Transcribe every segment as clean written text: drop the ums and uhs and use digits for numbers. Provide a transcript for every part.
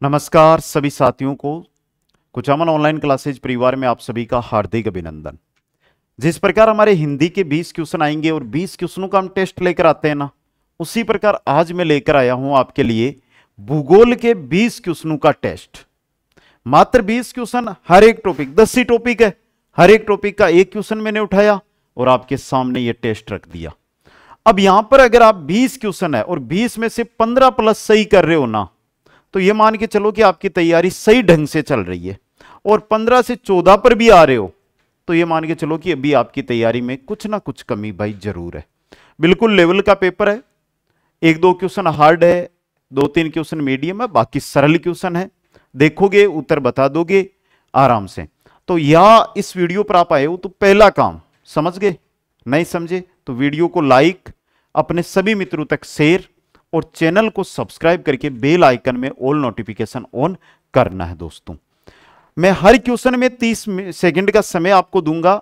नमस्कार सभी साथियों को कुचामन ऑनलाइन क्लासेज परिवार में आप सभी का हार्दिक अभिनंदन। जिस प्रकार हमारे हिंदी के 20 क्वेश्चन आएंगे और 20 क्वेश्चनों का हम टेस्ट लेकर आते हैं ना, उसी प्रकार आज मैं लेकर आया हूं आपके लिए भूगोल के 20 क्वेश्चनों का टेस्ट। मात्र 20 क्वेश्चन, हर एक टॉपिक 10 ही टॉपिक है, हर एक टॉपिक का एक क्वेश्चन मैंने उठाया और आपके सामने ये टेस्ट रख दिया। अब यहां पर अगर आप 20 क्वेश्चन है और 20 में से 15 प्लस सही कर रहे हो ना, तो ये मान के चलो कि आपकी तैयारी सही ढंग से चल रही है। और 15 से 14 पर भी आ रहे हो तो ये मान के चलो कि अभी आपकी तैयारी में कुछ ना कुछ कमी भाई जरूर है। बिल्कुल लेवल का पेपर है, एक दो क्वेश्चन हार्ड है, दो तीन क्वेश्चन मीडियम है, बाकी सरल क्वेश्चन है। देखोगे उत्तर बता दोगे आराम से। तो या इस वीडियो पर आप आए हो तो पहला काम समझ गए, नहीं समझे तो वीडियो को लाइक, अपने सभी मित्रों तक शेयर और चैनल को सब्सक्राइब करके बेल आइकन में ऑल नोटिफिकेशन ऑन करना है। दोस्तों मैं हर क्वेश्चन में 30 सेकंड का समय आपको दूंगा,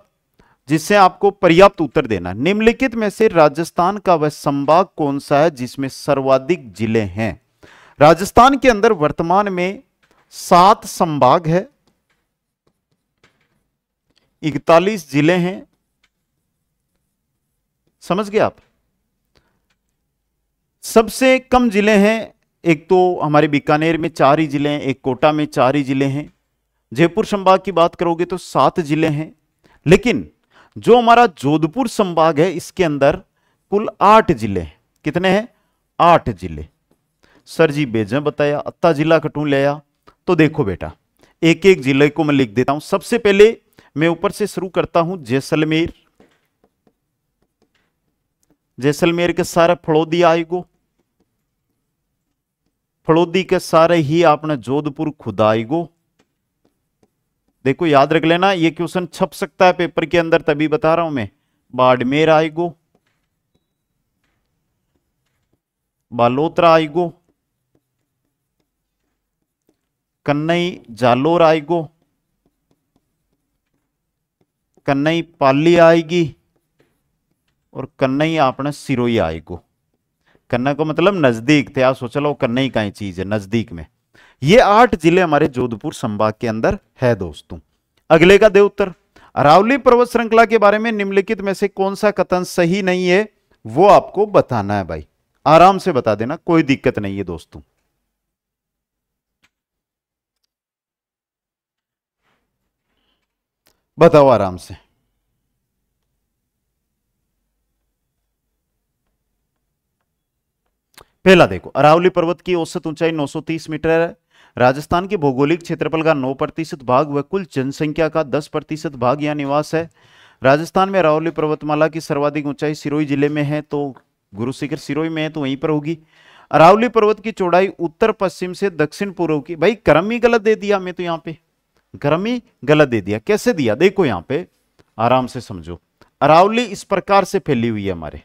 जिससे आपको पर्याप्त उत्तर देना। निम्नलिखित में से राजस्थान का वह संभाग कौन सा है जिसमें सर्वाधिक जिले हैं? राजस्थान के अंदर वर्तमान में 7 संभाग है, 41 जिले हैं। समझ गए आप? सबसे कम जिले हैं, एक तो हमारे बीकानेर में 4 ही जिले हैं, एक कोटा में 4 ही जिले हैं। जयपुर संभाग की बात करोगे तो 7 जिले हैं। लेकिन जो हमारा जोधपुर संभाग है इसके अंदर कुल 8 जिले हैं। कितने हैं? 8 जिले। सर जी बेजा बताया, अत्ता जिला कटू ले आया। तो देखो बेटा, एक एक जिले को मैं लिख देता हूं। सबसे पहले मैं ऊपर से शुरू करता हूं, जैसलमेर। जैसलमेर के सारे फड़ौदी आएगो, फड़ौदी के सारे ही आपने जोधपुर खुद आएगो। देखो याद रख लेना, ये क्वेश्चन छप सकता है पेपर के अंदर, तभी बता रहा हूं मैं। बाड़मेर आएगो, बालोतरा आएगो, कन्नई जालोर आएगो, कन्नई पाली आएगी और कन्नई आपने सिरोही आएगो। कन्ना को मतलब नजदीक थे, आप सोच लो कन्नई का ही चीज है नजदीक में। ये 8 जिले हमारे जोधपुर संभाग के अंदर है। दोस्तों अगले का दे उत्तर। अरावली पर्वत श्रृंखला के बारे में निम्नलिखित में से कौन सा कथन सही नहीं है, वो आपको बताना है भाई। आराम से बता देना, कोई दिक्कत नहीं है दोस्तों। बताओ आराम से। पहला देखो, अरावली पर्वत की औसत ऊंचाई 930 मीटर है। राजस्थान के भौगोलिक क्षेत्रफल का 9% भाग व कुल जनसंख्या का 10% भाग यहां निवास है। राजस्थान में अरावली पर्वतमाला की सर्वाधिक ऊंचाई सिरोही जिले में है, तो गुरु शिखर सिरोही में है तो वहीं पर होगी। अरावली पर्वत की चौड़ाई उत्तर पश्चिम से दक्षिण पूर्व की, भाई क्रम ही गलत दे दिया मैं तो, यहां पे क्रम ही गलत दे दिया। कैसे दिया देखो, यहां पे आराम से समझो। अरावली इस प्रकार से फैली हुई है हमारे,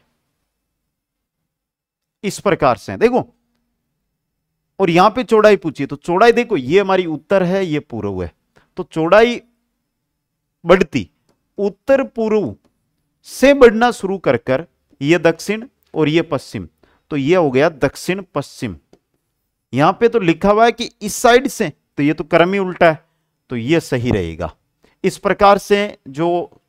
इस प्रकार से देखो, और यहां पे चौड़ाई पूछी तो चौड़ाई देखो, ये हमारी उत्तर है, ये पूर्व है, तो चौड़ाई बढ़ती उत्तर पूर्व से बढ़ना शुरू कर कर ये दक्षिण और ये पश्चिम, तो ये हो गया दक्षिण पश्चिम। यहां पे तो लिखा हुआ है कि इस साइड से, तो ये तो क्रम ही उल्टा है, तो ये सही रहेगा। इस प्रकार से जो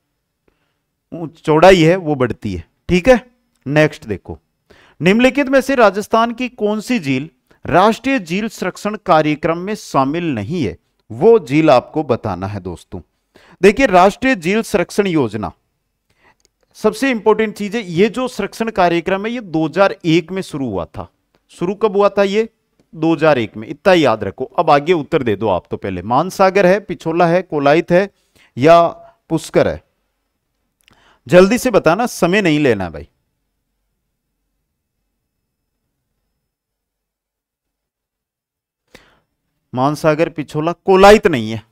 चौड़ाई है वो बढ़ती है। ठीक है, नेक्स्ट देखो, निम्नलिखित में से राजस्थान की कौन सी झील राष्ट्रीय झील संरक्षण कार्यक्रम में शामिल नहीं है? वो झील आपको बताना है। दोस्तों देखिए, राष्ट्रीय झील संरक्षण योजना सबसे इंपॉर्टेंट चीज है। ये जो संरक्षण कार्यक्रम है ये 2001 में शुरू हुआ था। शुरू कब हुआ था? ये 2001 में, इतना याद रखो। अब आगे उत्तर दे दो आप। तो पहले मानसागर है, पिछोला है, कोलायत है या पुष्कर है? जल्दी से बताना, समय नहीं लेना है भाई। मानसागर, पिछोला, कोलायत नहीं है।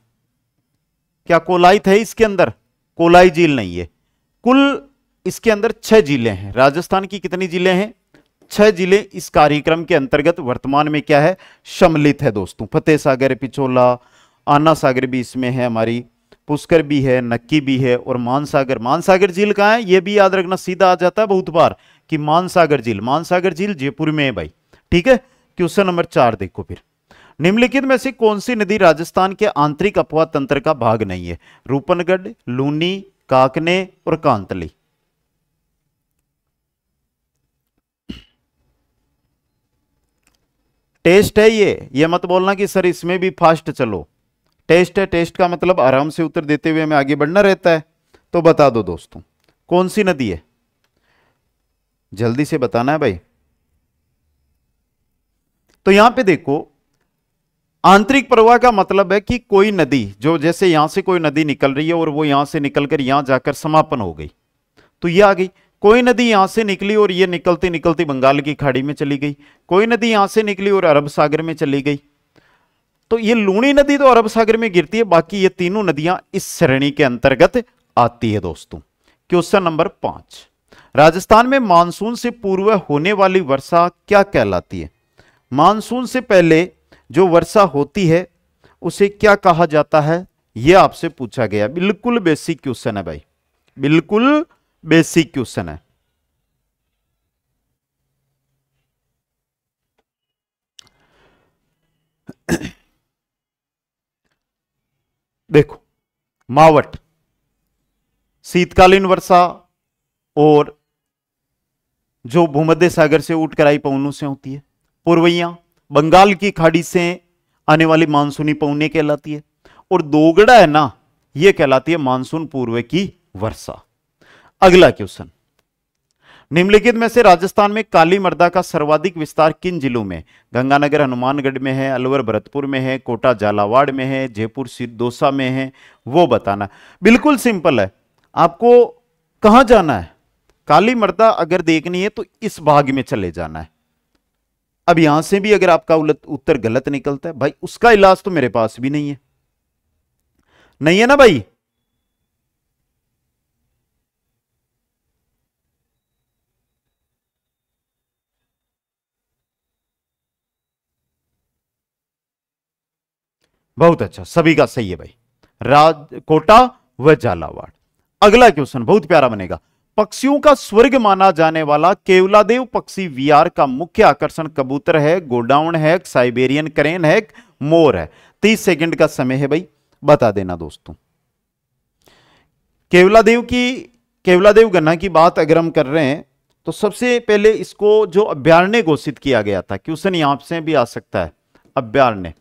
क्या कोलायत है इसके अंदर? कोलाई झील नहीं है। कुल इसके अंदर 6 जिले हैं। राजस्थान की कितनी जिले हैं? 6 जिले इस कार्यक्रम के अंतर्गत वर्तमान में क्या है? सम्मिलित है। दोस्तों फतेह सागर, पिछोला, आना सागर भी इसमें है, हमारी पुष्कर भी है, नक्की भी है और मानसागर। मानसागर झील कहां है? यह भी याद रखना, सीधा आ जाता है बहुत बार कि मानसागर झील। मानसागर झील जयपुर में है भाई। ठीक है, क्वेश्चन नंबर 4 देखो फिर। निम्नलिखित में से कौन सी नदी राजस्थान के आंतरिक अपवाह तंत्र का भाग नहीं है? रूपनगढ़, लूनी, काकने और कांतली। टेस्ट है ये मत बोलना कि सर इसमें भी फास्ट चलो। टेस्ट है, टेस्ट का मतलब आराम से उत्तर देते हुए हमें आगे बढ़ना रहता है। तो बता दो दोस्तों, कौन सी नदी है? जल्दी से बताना है भाई। तो यहां पे देखो, आंतरिक प्रवाह का मतलब है कि कोई नदी, जो जैसे यहां से कोई नदी निकल रही है और वो यहां से निकलकर यहां जाकर समापन हो गई, तो ये आ गई। कोई नदी यहां से निकली और ये निकलती निकलती बंगाल की खाड़ी में चली गई। कोई नदी यहां से निकली और अरब सागर में चली गई। तो ये लूनी नदी तो अरब सागर में गिरती है, बाकी ये तीनों नदियां इस श्रेणी के अंतर्गत आती है दोस्तों। क्वेश्चन नंबर 5, राजस्थान में मानसून से पूर्व होने वाली वर्षा क्या कहलाती है? मानसून से पहले जो वर्षा होती है उसे क्या कहा जाता है? यह आपसे पूछा गया। बिल्कुल बेसिक क्वेश्चन है भाई, बिल्कुल बेसिक क्वेश्चन है। देखो, मावट शीतकालीन वर्षा और जो भूमध्य सागर से उठकर आई पवनों से होती है। पूर्वैया बंगाल की खाड़ी से आने वाली मानसूनी पवनें कहलाती है। और दोगड़ा है ना, यह कहलाती है मानसून पूर्व की वर्षा। अगला क्वेश्चन, निम्नलिखित में से राजस्थान में काली मृदा का सर्वाधिक विस्तार किन जिलों में? गंगानगर हनुमानगढ़ में है, अलवर भरतपुर में है, कोटा झालावाड़ में है, जयपुर दौसा में है, वो बताना। बिल्कुल सिंपल है, आपको कहां जाना है? काली मृदा अगर देखनी है तो इस भाग में चले जाना है। अब यहां से भी अगर आपका उत्तर गलत निकलता है भाई, उसका इलाज तो मेरे पास भी नहीं है। नहीं है ना भाई? बहुत अच्छा, सभी का सही है भाई, कोटा व झालावाड़। अगला क्वेश्चन बहुत प्यारा बनेगा। पक्षियों का स्वर्ग माना जाने वाला केवलादेव पक्षी विहार का मुख्य आकर्षण कबूतर है, गोडाउन है, साइबेरियन करेन है, मोर है। 30 सेकंड का समय है भाई, बता देना दोस्तों। केवलादेव गन्ना की बात अगर हम कर रहे हैं तो सबसे पहले इसको जो अभ्यारण्य घोषित किया गया था, क्वेश्चन यहां से भी आ सकता है, अभ्यारण्य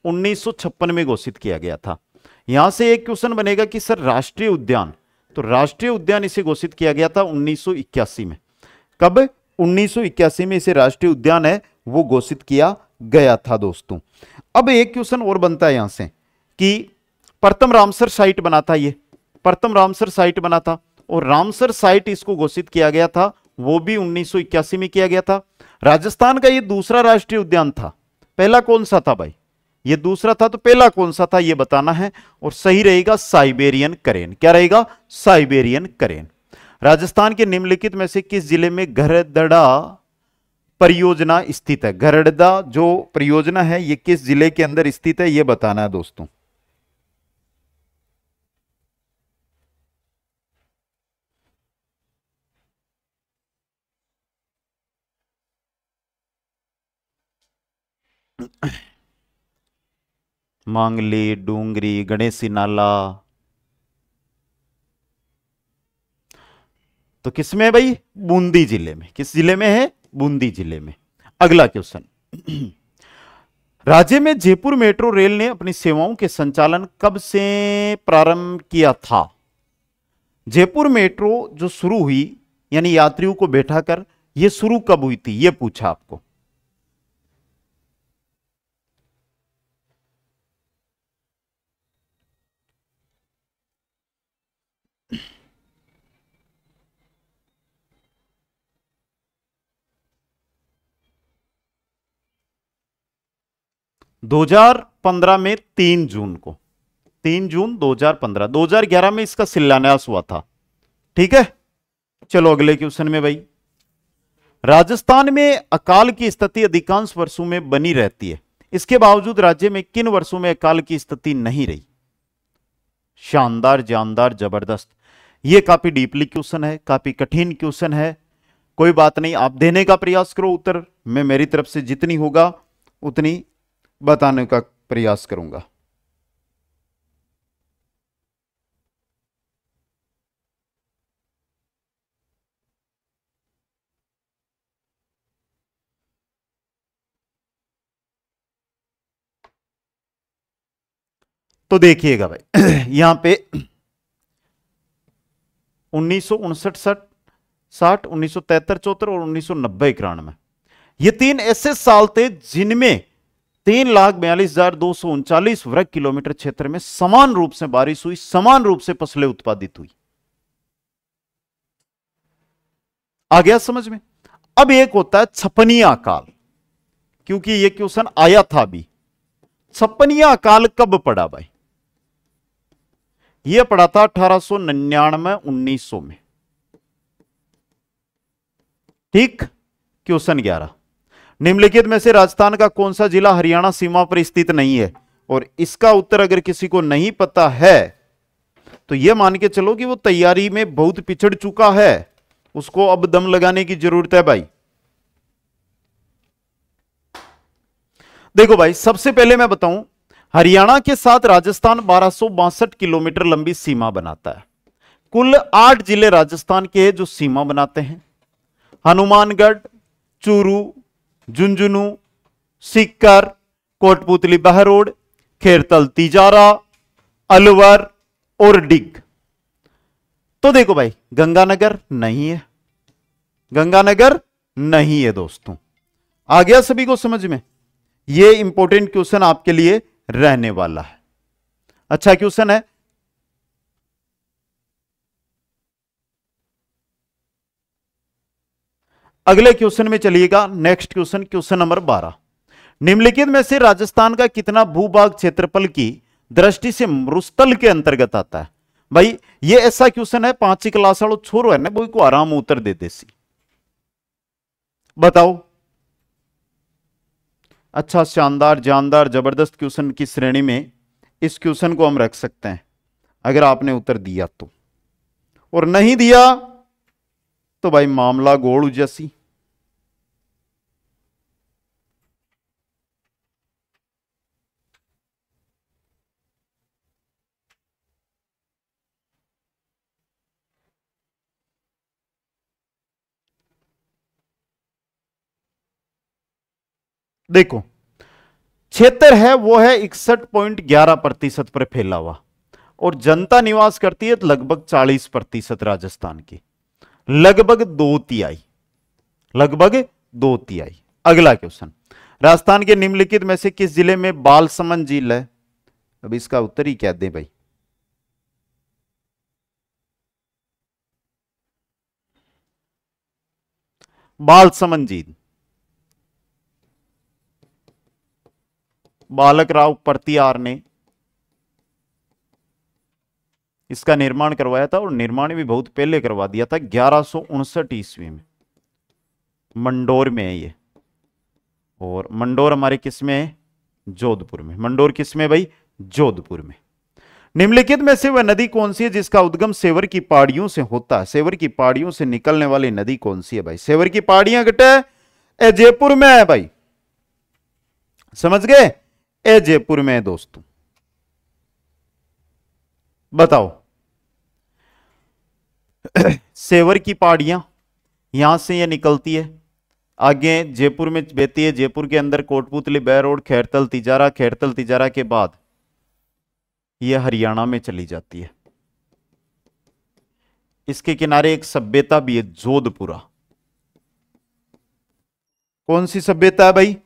1956 में घोषित किया गया था। यहां से एक क्वेश्चन बनेगा कि सर राष्ट्रीय उद्यान, तो राष्ट्रीय उद्यान इसे घोषित किया गया था 1981 में। कब? 1981 में इसे राष्ट्रीय उद्यान है वो घोषित किया गया था दोस्तों। अब एक क्वेश्चन और बनता है यहां से कि प्रथम रामसर साइट बना था, ये प्रथम रामसर साइट बना था, और रामसर साइट इसको घोषित किया गया था वो भी 1981 में किया गया था। राजस्थान का ये दूसरा राष्ट्रीय उद्यान था, पहला कौन सा था भाई? ये दूसरा था, तो पहला कौन सा था ये बताना है। और सही रहेगा साइबेरियन करेन। क्या रहेगा? साइबेरियन करेन। राजस्थान के निम्नलिखित में से किस जिले में गरदड़ा परियोजना स्थित है? गरदड़ा जो परियोजना है ये किस जिले के अंदर स्थित है ये बताना है दोस्तों। मांगली, डूंगरी, गणेशी नाला, तो किसमें है भाई? बूंदी जिले में। किस जिले में है? बूंदी जिले में। अगला क्वेश्चन, राज्य में जयपुर मेट्रो रेल ने अपनी सेवाओं के संचालन कब से प्रारंभ किया था? जयपुर मेट्रो जो शुरू हुई, यानी यात्रियों को बैठाकर, यह शुरू कब हुई थी यह पूछा आपको। दो 2015 में 3 जून को, 3 जून 2015। 2011 में इसका शिलान्यास हुआ था। ठीक है, चलो अगले क्वेश्चन में भाई। राजस्थान में अकाल की स्थिति अधिकांश वर्षों में बनी रहती है, इसके बावजूद राज्य में किन वर्षों में अकाल की स्थिति नहीं रही? शानदार, जानदार, जबरदस्त। यह काफी डीपली क्वेश्चन है, काफी कठिन क्वेश्चन है। कोई बात नहीं, आप देने का प्रयास करो उत्तर, मैं मेरी तरफ से जितनी होगा उतनी बताने का प्रयास करूंगा। तो देखिएगा भाई यहां पे 1959 60 1973 74 और 1990 91 ये 3 ऐसे साल थे जिनमें 3,42,239 वर्ग किलोमीटर क्षेत्र में समान रूप से बारिश हुई, समान रूप से फसलें उत्पादित हुई। आ गया समझ में? अब एक होता है छपनिया काल, क्योंकि ये क्वेश्चन आया था अभी। छपनिया काल कब पड़ा भाई? यह पड़ा था 1899 1900 में। ठीक। क्वेश्चन 11, निम्नलिखित में से राजस्थान का कौन सा जिला हरियाणा सीमा पर स्थित नहीं है? और इसका उत्तर अगर किसी को नहीं पता है तो यह मान के चलो कि वो तैयारी में बहुत पिछड़ चुका है, उसको अब दम लगाने की जरूरत है भाई। देखो भाई, सबसे पहले मैं बताऊं, हरियाणा के साथ राजस्थान 1262 किलोमीटर लंबी सीमा बनाता है। कुल 8 जिले राजस्थान के हैं जो सीमा बनाते हैं। हनुमानगढ़, चूरू, झुंझुनू, सीकर, कोटपुतली बहरोड, खेरतल तिजारा, अलवर और डिग। तो देखो भाई, गंगानगर नहीं है, गंगानगर नहीं है दोस्तों। आ गया सभी को समझ में? यह इंपॉर्टेंट क्वेश्चन आपके लिए रहने वाला है। अच्छा क्वेश्चन है। अगले क्वेश्चन में चलिएगा। नेक्स्ट क्वेश्चन, क्वेश्चन नंबर 12, निम्नलिखित में से राजस्थान का कितना भूभाग क्षेत्रफल की दृष्टि से मरुस्थल के अंतर्गत आता है? भाई ये ऐसा क्वेश्चन है, 5वीं क्लास वालों छोरो है ना, वो को आराम उत्तर दे देसी। बताओ। अच्छा, शानदार, जानदार, जबरदस्त क्वेश्चन की श्रेणी में इस क्वेश्चन को हम रख सकते हैं अगर आपने उत्तर दिया तो, और नहीं दिया तो भाई मामला गोड़ जैसी। देखो, क्षेत्र है वो है 61.11% पर फैला हुआ, और जनता निवास करती है लगभग 40% राजस्थान की, लगभग 2/3, लगभग 2/3। अगला क्वेश्चन, राजस्थान के निम्नलिखित में से किस जिले में बालसमंद झील है? अब इसका उत्तर ही क्या दें भाई? बालसमंद झील बालक राव परतियार ने इसका निर्माण करवाया था, और निर्माण भी बहुत पहले करवा दिया था, 1159 ईस्वी में। मंडोर में है ये, और मंडोर हमारे किस में है? जोधपुर में। मंडोर किस में भाई? जोधपुर में। निम्नलिखित में से वह नदी कौन सी है जिसका उद्गम सेवर की पहाड़ियों से होता है? सेवर की पहाड़ियों से निकलने वाली नदी कौन सी है भाई? सेवर की पहाड़ियां गटे जयपुर में है भाई, समझ गए? ए जयपुर में है दोस्तों। बताओ। सेवर की पहाड़ियां यहां से ये निकलती है, आगे जयपुर में बहती है, जयपुर के अंदर कोटपुतली, बहरोड, खैरतल तिजारा, खैरतल तिजारा के बाद यह हरियाणा में चली जाती है। इसके किनारे एक सभ्यता भी है, जोधपुरा। कौन सी सभ्यता है भाई?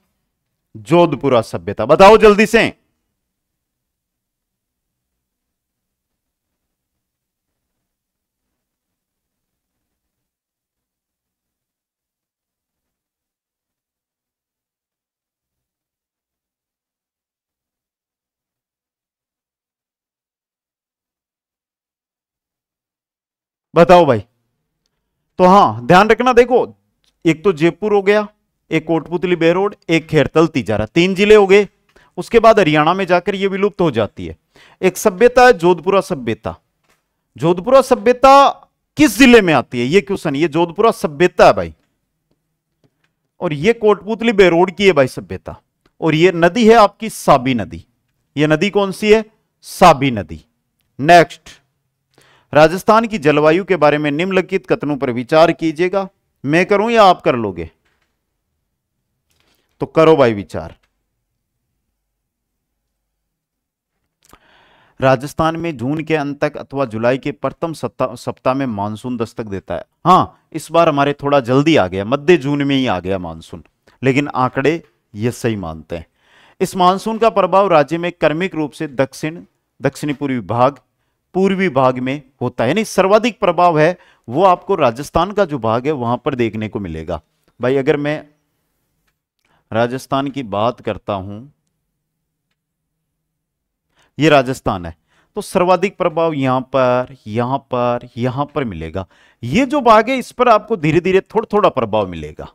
जोधपुरा सभ्यता। बताओ जल्दी से। बताओ भाई। तो हां ध्यान रखना, देखो एक तो जयपुर हो गया, एक कोटपुतली बहरोड, एक खैरतल तिजारा, 3 जिले हो गए। उसके बाद हरियाणा में जाकर यह विलुप्त हो जाती है। एक सभ्यता है जोधपुरा सभ्यता। जोधपुरा सभ्यता किस जिले में आती है ये क्वेश्चन? ये जोधपुरा सभ्यता है भाई, और ये कोटपुतली बहरोड की है भाई सभ्यता, और ये नदी है आपकी साबी नदी। ये नदी कौन सी है? साबी नदी। नेक्स्ट, राजस्थान की जलवायु के बारे में निम्नलिखित कथनों पर विचार कीजिएगा। मैं करूं या आप कर लोगे? तो करो भाई विचार। राजस्थान में जून के अंत तक अथवा जुलाई के प्रथम सप्ताह में मानसून दस्तक देता है। हां, इस बार हमारे थोड़ा जल्दी आ गया, मध्य जून में ही आ गया मानसून, लेकिन आंकड़े ये सही मानते हैं। इस मानसून का प्रभाव राज्य में क्रमिक रूप से दक्षिणी पूर्वी भाग में होता है, यानी सर्वाधिक प्रभाव है वो आपको राजस्थान का जो भाग है वहां पर देखने को मिलेगा। भाई अगर मैं राजस्थान की बात करता हूं, ये राजस्थान है, तो सर्वाधिक प्रभाव यहां पर मिलेगा। ये जो भाग है इस पर आपको धीरे धीरे थोड़ा थोड़ा प्रभाव मिलेगा।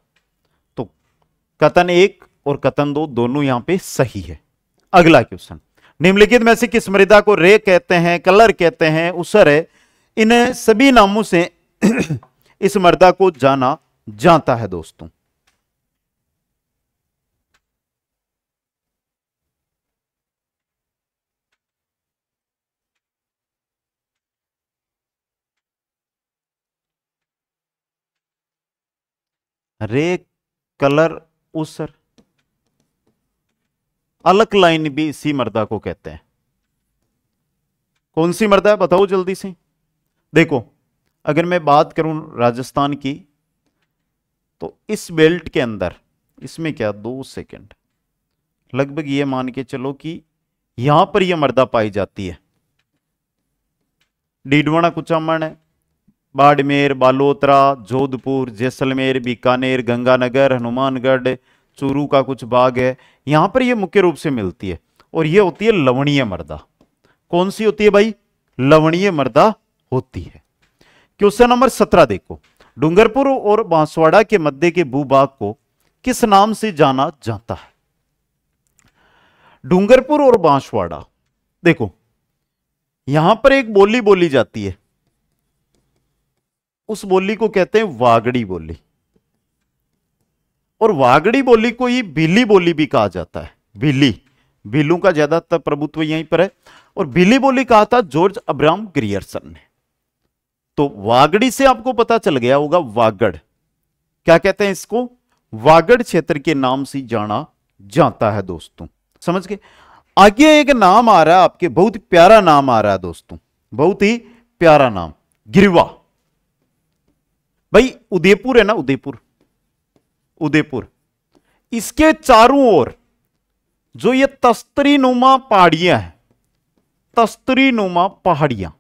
तो कथन 1 और कथन 2 दोनों यहां पे सही है। अगला क्वेश्चन, निम्नलिखित में से किस मृदा को रे कहते हैं, कलर कहते हैं, ऊसर है? इन सभी नामों से इस मृदा को जाना जाता है दोस्तों। रे, कलर, ऊसर, अलकलाइन भी इसी मृदा को कहते हैं। कौन सी मृदा है बताओ जल्दी से। देखो, अगर मैं बात करूं राजस्थान की, तो इस बेल्ट के अंदर, इसमें क्या 2 सेकंड लगभग ये मान के चलो कि यहां पर यह मृदा पाई जाती है। डीडवाना, कुचामन, बाड़मेर, बालोतरा, जोधपुर, जैसलमेर, बीकानेर, गंगानगर, हनुमानगढ़, चूरू का कुछ भाग है, यहां पर यह मुख्य रूप से मिलती है। और यह होती है लवणीय मृदा। कौन सी होती है भाई? लवणीय मृदा होती है। क्वेश्चन नंबर 17 देखो, डूंगरपुर और बांसवाड़ा के मध्य के भूभाग को किस नाम से जाना जाता है? डूंगरपुर और बांसवाड़ा, देखो यहां पर एक बोली बोली जाती है, उस बोली को कहते हैं वागड़ी बोली। और वागड़ी बोली को ही भीली बोली भी कहा जाता है। भीलू का ज्यादातर प्रभुत्व यहीं पर है। और भीली बोली कहा था जॉर्ज अब्राहम ग्रियर्सन ने। तो वागड़ी से आपको पता चल गया होगा वागड़, क्या कहते हैं इसको? वागड़ क्षेत्र के नाम से जाना जाता है दोस्तों। समझ गए? आगे एक नाम आ रहा है आपके, बहुत प्यारा नाम आ रहा है दोस्तों, बहुत ही प्यारा नाम, गिरवा। भाई उदयपुर है ना, उदयपुर, इसके चारों ओर जो ये तस्तरी नुमा पहाड़ियां हैं, तस्तरी नुमा पहाड़ियां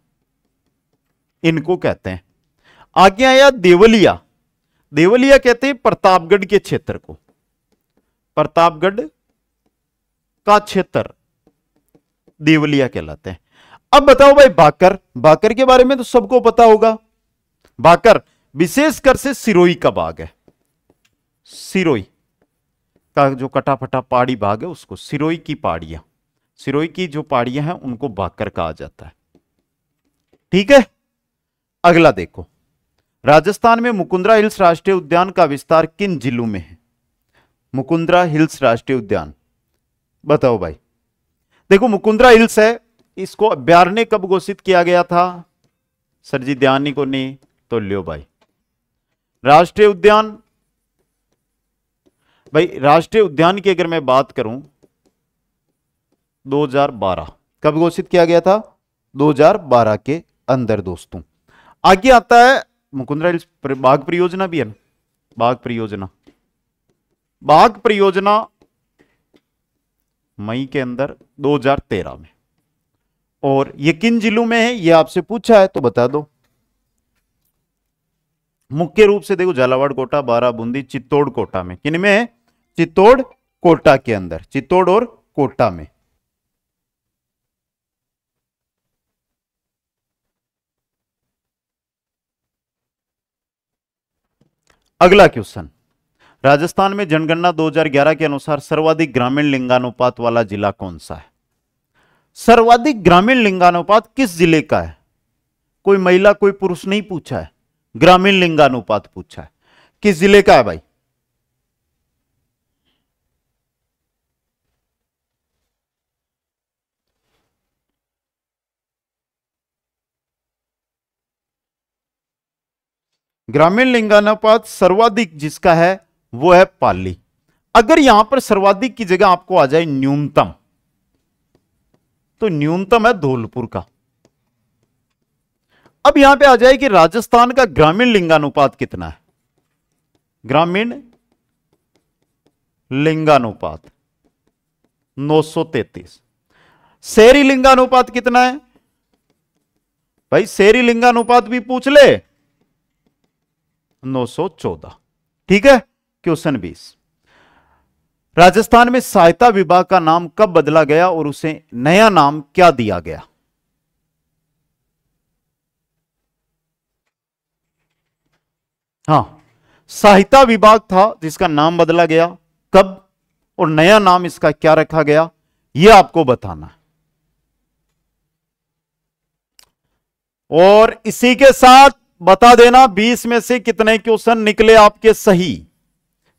इनको कहते हैं। आगे आया देवलिया। देवलिया कहते हैं प्रतापगढ़ के क्षेत्र को, प्रतापगढ़ का क्षेत्र देवलिया कहलाते हैं। अब बताओ भाई बाकर, बाकर के बारे में तो सबको पता होगा। बाकर विशेषकर से सिरोही का भाग है, सिरोही का जो कटा फटा पहाड़ी भाग है उसको सिरोही की पहाड़ियां, सिरोही की जो पहाड़ियां हैं उनको बाकर कहा जाता है। ठीक है, अगला देखो, राजस्थान में मुकुंदरा हिल्स राष्ट्रीय उद्यान का विस्तार किन जिलों में है? मुकुंदरा हिल्स राष्ट्रीय उद्यान बताओ भाई। देखो मुकुंदरा हिल्स है, इसको अभ्यारण्य कब घोषित किया गया था? सर जी ध्यान नहीं को नहीं तो लियो भाई। राष्ट्रीय उद्यान, भाई राष्ट्रीय उद्यान की अगर मैं बात करूं 2012, कब घोषित किया गया था? 2012 के अंदर दोस्तों। आगे आता है मुकुंदरा हिल्स बाघ परियोजना भी है ना, बाघ परियोजना, बाघ परियोजना मई के अंदर 2013 में। और ये किन जिलों में है ये आपसे पूछा है तो बता दो। मुख्य रूप से देखो झालावाड़, कोटा, बारा, बूंदी, चित्तौड़, कोटा में। किन में है? चित्तौड़, कोटा के अंदर, चित्तौड़ और कोटा में। अगला क्वेश्चन, राजस्थान में जनगणना 2011 के अनुसार सर्वाधिक ग्रामीण लिंगानुपात वाला जिला कौन सा है? सर्वाधिक ग्रामीण लिंगानुपात किस जिले का है? कोई महिला कोई पुरुष नहीं पूछा है, ग्रामीण लिंगानुपात पूछा है। किस जिले का है भाई? ग्रामीण लिंगानुपात सर्वाधिक जिसका है वो है पाली। अगर यहां पर सर्वाधिक की जगह आपको आ जाए न्यूनतम, तो न्यूनतम है धौलपुर का। अब यहां पे आ जाए कि राजस्थान का ग्रामीण लिंगानुपात कितना है। ग्रामीण लिंगानुपात 933। शहरी लिंगानुपात कितना है भाई? शहरी लिंगानुपात भी पूछ ले, 914। ठीक है। क्वेश्चन 20, राजस्थान में सहायता विभाग का नाम कब बदला गया और उसे नया नाम क्या दिया गया? हां, सहायता विभाग था जिसका नाम बदला गया, कब और नया नाम इसका क्या रखा गया, यह आपको बताना है। और इसी के साथ बता देना 20 में से कितने क्वेश्चन निकले आपके सही।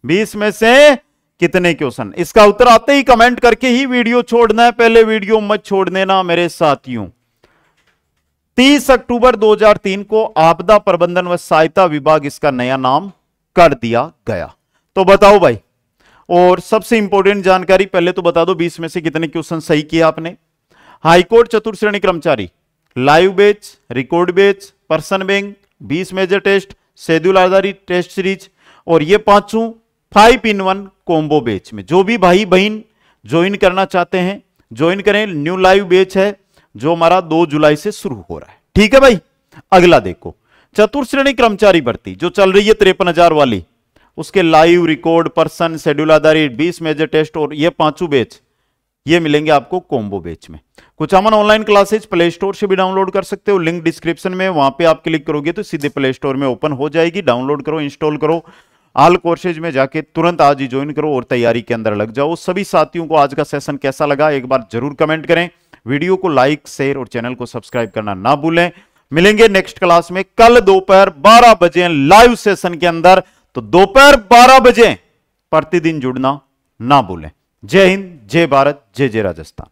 20 में से कितने क्वेश्चन, इसका उत्तर आते ही कमेंट करके ही वीडियो छोड़ना है, पहले वीडियो मत छोड़ देना मेरे साथियों। 30 अक्टूबर 2003 को आपदा प्रबंधन व सहायता विभाग इसका नया नाम कर दिया गया। तो बताओ भाई, और सबसे इंपॉर्टेंट जानकारी पहले तो बता दो 20 में से कितने क्वेश्चन सही किए आपने। हाईकोर्ट चतुर्थ श्रेणी कर्मचारी, live batch, record batch, person bank, 20 major test, schedule आधारित टेस्ट सीरीज, और ये पांचों 5-in-1 कॉम्बो बैच में जो भी भाई बहन ज्वाइन करना चाहते हैं ज्वाइन करें। न्यू लाइव बैच है जो हमारा 2 जुलाई से शुरू हो रहा है। ठीक है भाई। अगला देखो, चतुर्थ श्रेणी कर्मचारी भर्ती जो चल रही है 53,000 वाली, उसके लाइव, रिकॉर्ड, पर्सन, शेड्यूल आधारित, 20 मेजर टेस्ट और ये पांचों बैच ये मिलेंगे आपको कॉम्बो बैच में। Kuchaman online classes play store से भी डाउनलोड कर सकते हो, लिंक डिस्क्रिप्शन में, वहां पे आप क्लिक करोगे तो सीधे प्ले स्टोर में ओपन हो जाएगी। डाउनलोड करो, इंस्टॉल करो, ऑल कोर्सेज में जाके तुरंत आज ही ज्वाइन करो और तैयारी के अंदर लग जाओ। सभी साथियों को आज का सेशन कैसा लगा एक बार जरूर कमेंट करें। वीडियो को लाइक, शेयर और चैनल को सब्सक्राइब करना ना भूलें। मिलेंगे नेक्स्ट क्लास में कल दोपहर 12 बजे लाइव सेशन के अंदर। तो दोपहर 12 बजे प्रतिदिन जुड़ना ना भूलें। जय हिंद, जय भारत, जय जय राजस्थान।